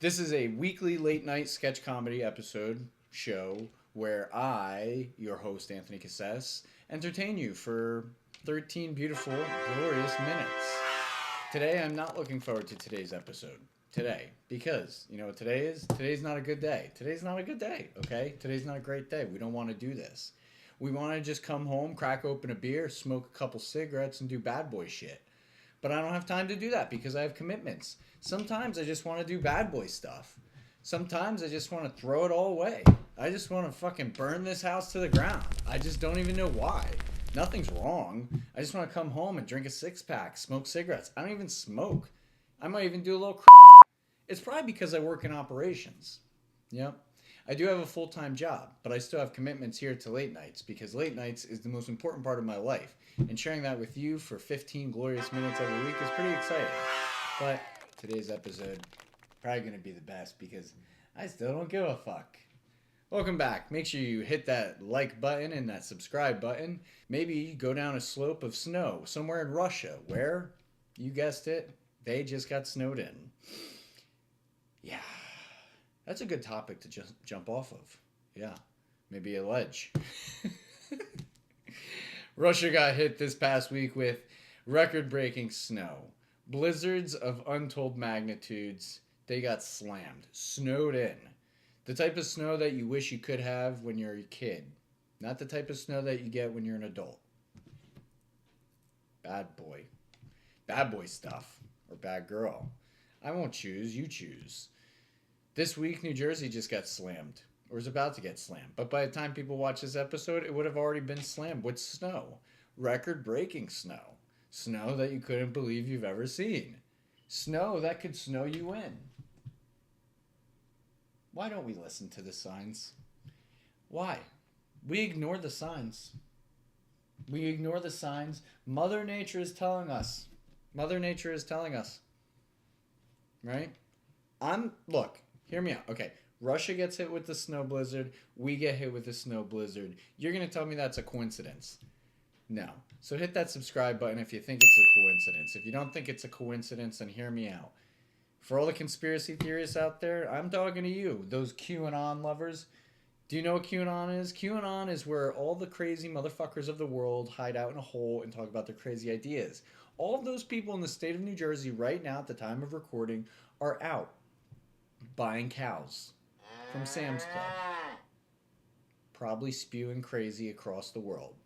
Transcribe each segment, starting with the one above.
This is a weekly late night sketch comedy episode show where I, your host Anthony Cassese, entertain you for 13 beautiful, glorious minutes. Today I'm not looking forward to today's episode. Today, because you know what today is? Today's not a good day. Today's not a good day, okay? Today's not a great day. We don't want to do this. We want to just come home, crack open a beer, smoke a couple cigarettes, and do bad boy shit. But I don't have time to do that because I have commitments. Sometimes I just want to do bad boy stuff. Sometimes I just want to throw it all away. I just want to fucking burn this house to the ground. I just don't even know why. Nothing's wrong. I just want to come home and drink a six-pack, smoke cigarettes. I don't even smoke. I might even do a little It's probably because I work in operations. Yep. I do have a full-time job, but I still have commitments here to late nights because late nights is the most important part of my life. And sharing that with you for 15 glorious minutes every week is pretty exciting. But today's episode probably going to be the best because I still don't give a fuck. Welcome back. Make sure you hit that like button and that subscribe button. Maybe go down a slope of snow somewhere in Russia where, you guessed it, they just got snowed in. Yeah. That's a good topic to just jump off of. Yeah. Maybe a ledge. Russia got hit this past week with record-breaking snow. Blizzards of untold magnitudes. They got slammed. Snowed in. The type of snow that you wish you could have when you're a kid. Not the type of snow that you get when you're an adult. Bad boy. Bad boy stuff. Or bad girl. I won't choose. You choose. This week, New Jersey just got slammed, or is about to get slammed. But by the time people watch this episode, it would have already been slammed with snow. Record-breaking snow. Snow that you couldn't believe you've ever seen. Snow that could snow you in. Why don't we listen to the signs? Why? We ignore the signs. We ignore the signs. Mother Nature is telling us. Mother Nature is telling us. Right? Look. Hear me out. Okay, Russia gets hit with the snow blizzard. We get hit with the snow blizzard. You're going to tell me that's a coincidence? No. So hit that subscribe button if you think it's a coincidence. If you don't think it's a coincidence, then hear me out. For all the conspiracy theorists out there, I'm talking to you, those QAnon lovers. Do you know what QAnon is? QAnon is where all the crazy motherfuckers of the world hide out in a hole and talk about their crazy ideas. All of those people in the state of New Jersey right now at the time of recording are out buying cows from Sam's Club, probably spewing crazy across the world.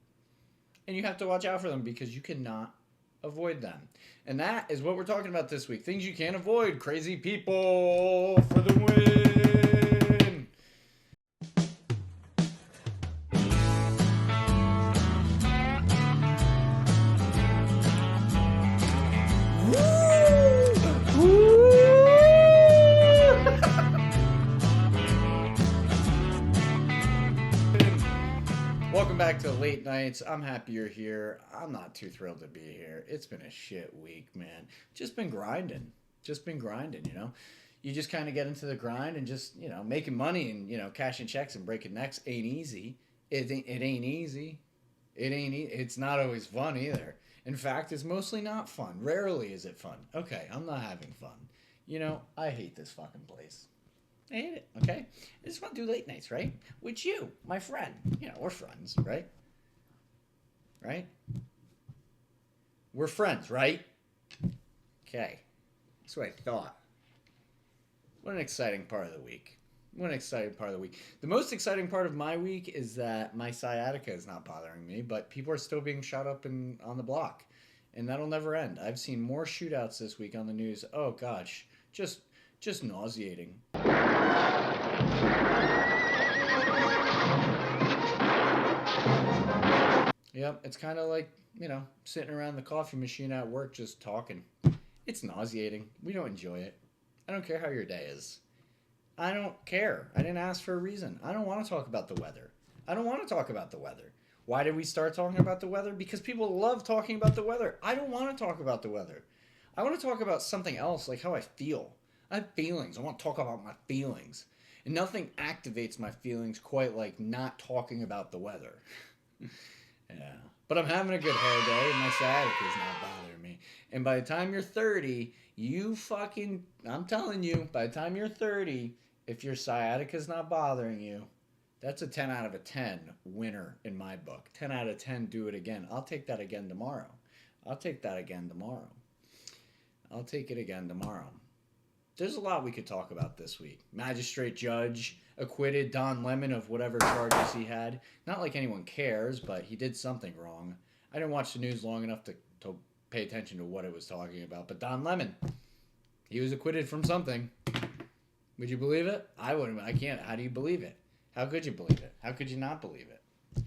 And you have to watch out for them because you cannot avoid them. And that is what we're talking about this week. Things you can't avoid. Crazy people for the win. Welcome back to Late Nights. I'm happy you're here. I'm not too thrilled to be here. It's been a shit week, man. Just been grinding, you know. You just kind of get into the grind and just, you know, making money and, you know, cashing checks and breaking necks ain't easy. It ain't easy. It's not always fun either. In fact, it's mostly not fun. Rarely is it fun. Okay, I'm not having fun. You know, I hate this fucking place. I hate it, okay? I just want to do late nights, right? With you, my friend. You know, we're friends, right? Right? We're friends, right? Okay. That's what I thought. What an exciting part of the week. The most exciting part of my week is that my sciatica is not bothering me, but people are still being shot up on the block. And that'll never end. I've seen more shootouts this week on the news. Oh, gosh. Just nauseating. Yep, it's kind of like, you know, sitting around the coffee machine at work just talking. It's nauseating. We don't enjoy it. I don't care how your day is. I don't care. I didn't ask for a reason. I don't want to talk about the weather. Why did we start talking about the weather? Because people love talking about the weather. I don't want to talk about the weather. I want to talk about something else, like how I feel. I have feelings. I want to talk about my feelings. And nothing activates my feelings quite like not talking about the weather. Yeah. But I'm having a good hair day, and my sciatica is not bothering me. And by the time you're 30, I'm telling you, by the time you're 30, if your sciatica is not bothering you, that's a 10 out of a 10 winner in my book. 10 out of 10, do it again. I'll take that again tomorrow. I'll take that again tomorrow. I'll take it again tomorrow. There's a lot we could talk about this week. Magistrate judge acquitted Don Lemon of whatever charges he had. Not like anyone cares, but he did something wrong. I didn't watch the news long enough to pay attention to what it was talking about. But Don Lemon, he was acquitted from something. Would you believe it? I wouldn't. I can't. How do you believe it? How could you believe it? How could you not believe it?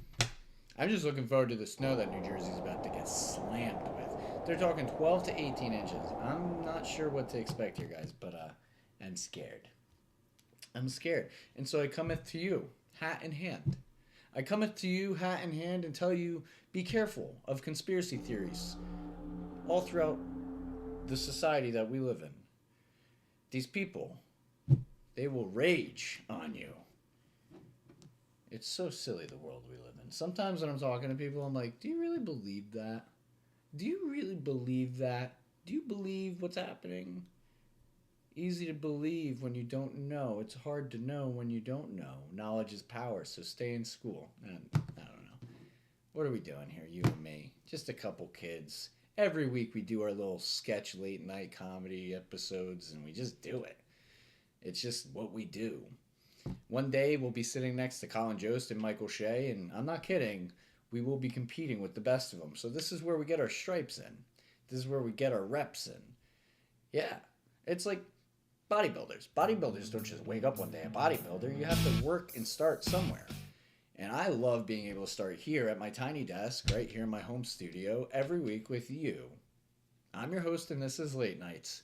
I'm just looking forward to the snow that New Jersey's about to get slammed with. They're talking 12 to 18 inches. I'm not sure what to expect here, guys, but I'm scared. I'm scared. And so I cometh to you, hat in hand. I cometh to you, hat in hand, and tell you, be careful of conspiracy theories all throughout the society that we live in. These people, they will rage on you. It's so silly, the world we live in. Sometimes when I'm talking to people, I'm like, do you really believe that? Do you really believe that? Do you believe what's happening? Easy to believe when you don't know. It's hard to know when you don't know. Knowledge is power, so stay in school. And I don't know. What are we doing here, you and me? Just a couple kids. Every week we do our little sketch late night comedy episodes, and we just do it. It's just what we do. One day we'll be sitting next to Colin Jost and Michael Shea, and I'm not kidding, we will be competing with the best of them. So this is where we get our stripes in. This is where we get our reps in. Yeah, it's like bodybuilders. Bodybuilders don't just wake up one day a bodybuilder. You have to work and start somewhere. And I love being able to start here at my tiny desk, right here in my home studio, every week with you. I'm your host, and this is Late Nights.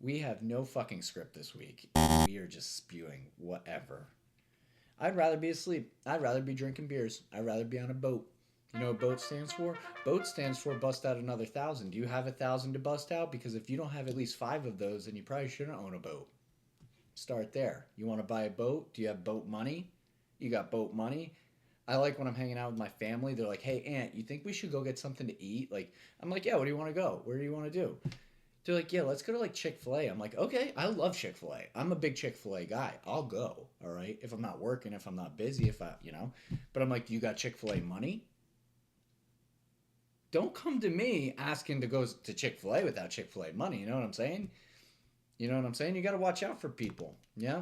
We have no fucking script this week. We are just spewing whatever. I'd rather be asleep. I'd rather be drinking beers. I'd rather be on a boat. You know what boat stands for? Boat stands for bust out another 1,000. Do you have 1,000 to bust out? Because if you don't have at least 5 of those, then you probably shouldn't own a boat. Start there. You want to buy a boat? Do you have boat money? You got boat money? I like when I'm hanging out with my family. They're like, hey, Aunt, you think we should go get something to eat? Like, I'm like, yeah, where do you want to go? Where do you want to do? They're like, yeah, let's go to like Chick-fil-A. I'm like, okay, I love Chick-fil-A. I'm a big Chick-fil-A guy. I'll go, all right? If I'm not working, if I'm not busy, But I'm like, you got Chick-fil-A money? Don't come to me asking to go to Chick-fil-A without Chick-fil-A money. You know what I'm saying? You know what I'm saying? You got to watch out for people. Yeah?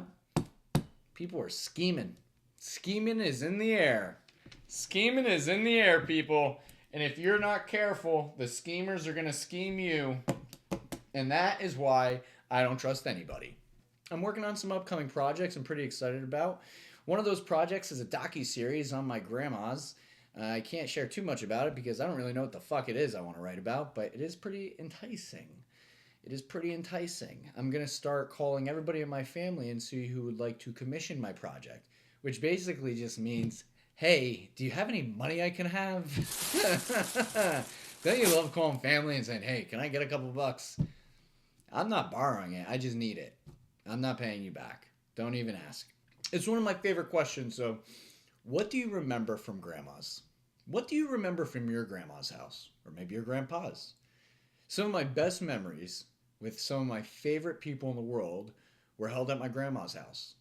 People are scheming. Scheming is in the air. Scheming is in the air, people. And if you're not careful, the schemers are going to scheme you. And that is why I don't trust anybody. I'm working on some upcoming projects I'm pretty excited about. One of those projects is a docuseries on my grandmas. I can't share too much about it because I don't really know what the fuck it is I want to write about, but it is pretty enticing. It is pretty enticing. I'm going to start calling everybody in my family and see who would like to commission my project, which basically just means, hey, do you have any money I can have? Don't you love calling family and saying, hey, can I get a couple bucks? I'm not borrowing it. I just need it. I'm not paying you back. Don't even ask. It's one of my favorite questions. So, what do you remember from grandma's? What do you remember from your grandma's house? Or maybe your grandpa's? Some of my best memories with some of my favorite people in the world were held at my grandma's house.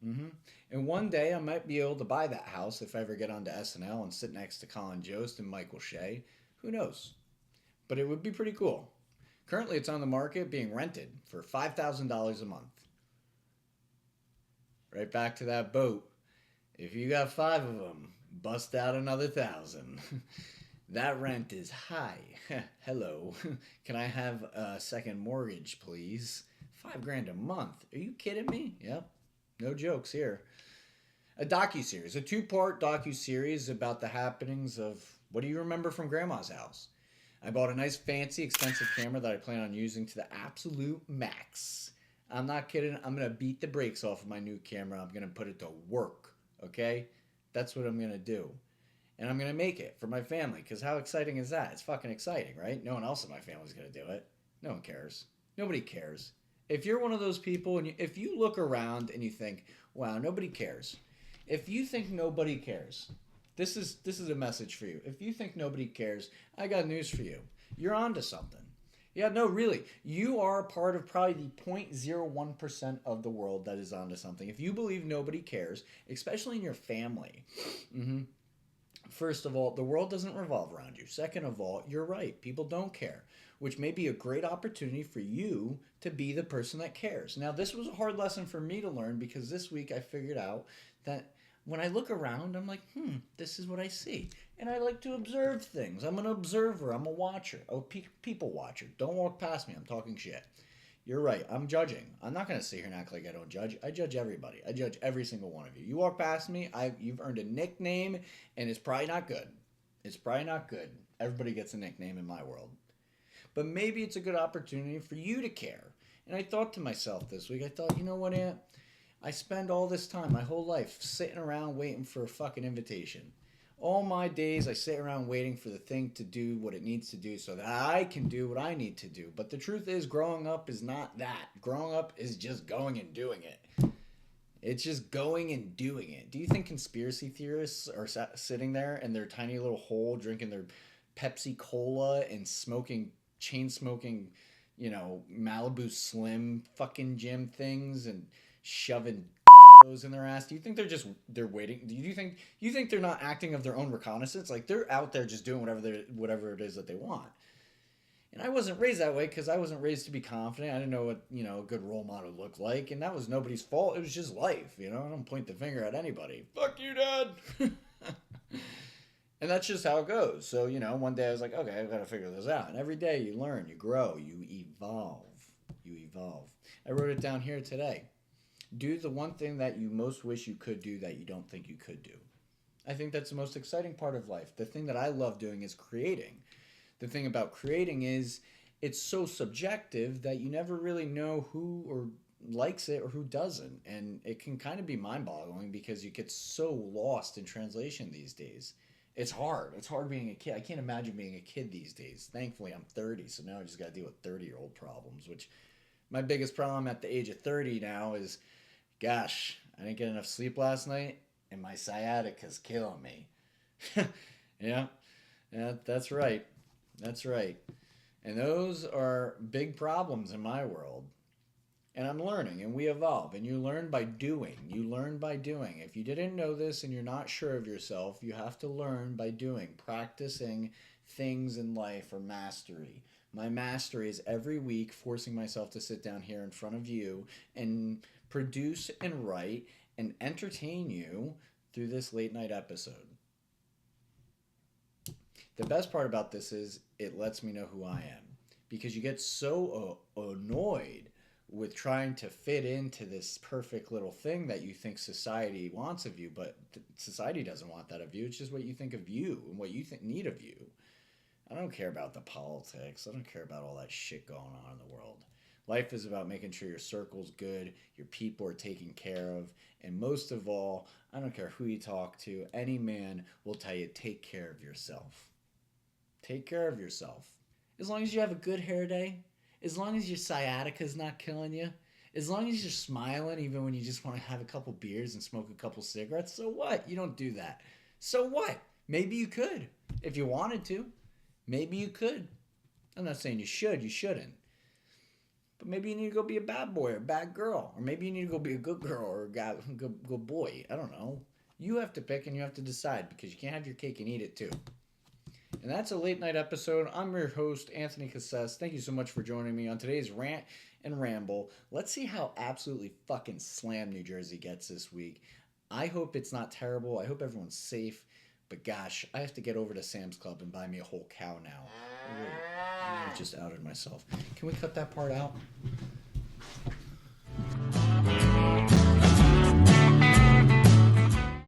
And one day I might be able to buy that house if I ever get onto SNL and sit next to Colin Jost and Michael Shea. Who knows? But it would be pretty cool. Currently, it's on the market being rented for $5,000 a month. Right back to that boat. If you got 5 of them, bust out another 1,000. That rent is high. Hello. Can I have a second mortgage, please? $5,000 a month. Are you kidding me? Yep. No jokes here. A docuseries, a 2-part docuseries about the happenings of what do you remember from Grandma's house? I bought a nice, fancy, expensive camera that I plan on using to the absolute max. I'm not kidding. I'm going to beat the brakes off of my new camera. I'm going to put it to work, okay? That's what I'm going to do. And I'm going to make it for my family, because how exciting is that? It's fucking exciting, right? No one else in my family is going to do it. No one cares. Nobody cares. If you're one of those people, and if you look around and you think, wow, nobody cares. If you think nobody cares, This is a message for you. If you think nobody cares, I got news for you. You're onto something. Yeah, no, really. You are a part of probably the 0.01% of the world that is onto something. If you believe nobody cares, especially in your family, first of all, the world doesn't revolve around you. Second of all, you're right. People don't care, which may be a great opportunity for you to be the person that cares. Now, this was a hard lesson for me to learn because this week I figured out that when I look around, I'm like, this is what I see. And I like to observe things. I'm an observer. I'm a watcher. People watcher. Don't walk past me. I'm talking shit. You're right. I'm judging. I'm not going to sit here and act like I don't judge. I judge everybody. I judge every single one of you. You walk past me, you've earned a nickname, and it's probably not good. It's probably not good. Everybody gets a nickname in my world. But maybe it's a good opportunity for you to care. And I thought to myself this week, I thought, you know what, Aunt? I spend all this time, my whole life, sitting around waiting for a fucking invitation. All my days, I sit around waiting for the thing to do what it needs to do so that I can do what I need to do. But the truth is, growing up is not that. Growing up is just going and doing it. It's just going and doing it. Do you think conspiracy theorists are sitting there in their tiny little hole, drinking their Pepsi Cola and chain smoking, Malibu Slim fucking gym things and shoving those in their ass? Do you think they're waiting? Do you think they're not acting of their own reconnaissance? Like they're out there just doing whatever it is that they want. And I wasn't raised that way because I wasn't raised to be confident. I didn't know what a good role model looked like, and that was nobody's fault. It was just life. I don't point the finger at anybody. Fuck you, Dad. And that's just how it goes. So one day I was like, okay, I've got to figure this out. And every day you learn, you grow, you evolve. I wrote it down here today. Do the one thing that you most wish you could do that you don't think you could do. I think that's the most exciting part of life. The thing that I love doing is creating. The thing about creating is it's so subjective that you never really know who or likes it or who doesn't. And it can kind of be mind-boggling because you get so lost in translation these days. It's hard. It's hard being a kid. I can't imagine being a kid these days. Thankfully, I'm 30, so now I just got to deal with 30-year-old problems, which my biggest problem at the age of 30 now is, gosh, I didn't get enough sleep last night, and my sciatica's killing me. Yeah, that's right. That's right. And those are big problems in my world. And I'm learning, and we evolve, and you learn by doing. If you didn't know this and you're not sure of yourself, you have to learn by doing. Practicing things in life are mastery. My mastery is every week forcing myself to sit down here in front of you and produce and write and entertain you through this late night episode. The best part about this is it lets me know who I am, because you get so annoyed with trying to fit into this perfect little thing that you think society wants of you, but society doesn't want that of you. It's just what you think of you and what you need of you. I don't care about the politics. I don't care about all that shit going on in the world. Life is about making sure your circle's good, your people are taken care of, and most of all, I don't care who you talk to, any man will tell you, take care of yourself. Take care of yourself. As long as you have a good hair day, as long as your sciatica's not killing you, as long as you're smiling even when you just want to have a couple beers and smoke a couple cigarettes, so what? You don't do that. So what? Maybe you could. If you wanted to. Maybe you could. I'm not saying you should. You shouldn't. But maybe you need to go be a bad boy or a bad girl. Or maybe you need to go be a good girl or a good boy. I don't know. You have to pick and you have to decide, because you can't have your cake and eat it too. And that's a late night episode. I'm your host, Anthony Cassese. Thank you so much for joining me on today's Rant and Ramble. Let's see how absolutely fucking slammed New Jersey gets this week. I hope it's not terrible. I hope everyone's safe. But gosh, I have to get over to Sam's Club and buy me a whole cow now. Ooh, I just outed myself. Can we cut that part out?